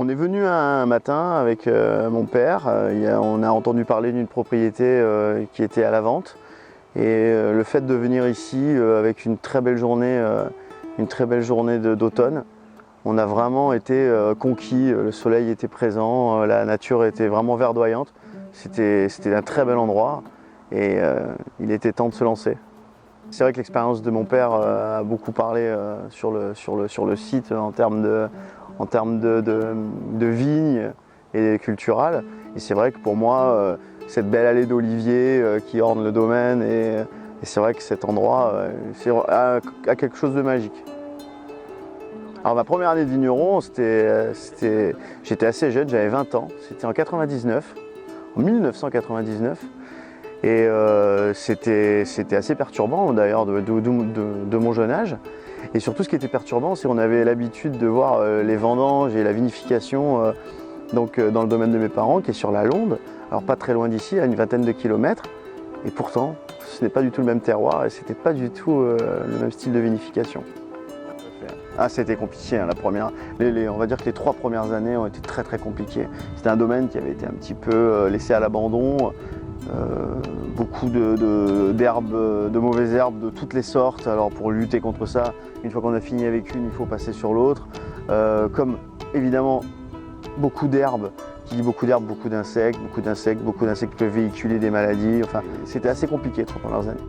On est venu un matin avec mon père, on a entendu parler d'une propriété qui était à la vente et le fait de venir ici avec une très belle journée d'automne, on a vraiment été conquis, le soleil était présent, la nature était vraiment verdoyante, c'était un très bel endroit et il était temps de se lancer. C'est vrai que l'expérience de mon père a beaucoup parlé sur le site en termes de vignes et culturales. Et c'est vrai que pour moi, cette belle allée d'oliviers qui orne le domaine, et c'est vrai que cet endroit a quelque chose de magique. Alors ma première année de vigneron, j'étais assez jeune, j'avais 20 ans, c'était en 1999. Et c'était assez perturbant d'ailleurs de mon jeune âge. Et surtout ce qui était perturbant, c'est qu'on avait l'habitude de voir les vendanges et la vinification dans le domaine de mes parents, qui est sur la Londe, alors pas très loin d'ici, à une vingtaine de kilomètres. Et pourtant, ce n'est pas du tout le même terroir et c'était pas du tout le même style de vinification. Ah, c'était compliqué, hein, on va dire que les 3 premières années ont été très très compliquées. C'était un domaine qui avait été un petit peu laissé à l'abandon. Beaucoup d'herbes, de mauvaises herbes de toutes les sortes. Alors pour lutter contre ça, une fois qu'on a fini avec une, il faut passer sur l'autre. Comme évidemment beaucoup d'herbes, qui dit beaucoup d'herbes, beaucoup d'insectes peuvent véhiculer des maladies. Enfin, c'était assez compliqué les 3 premières années.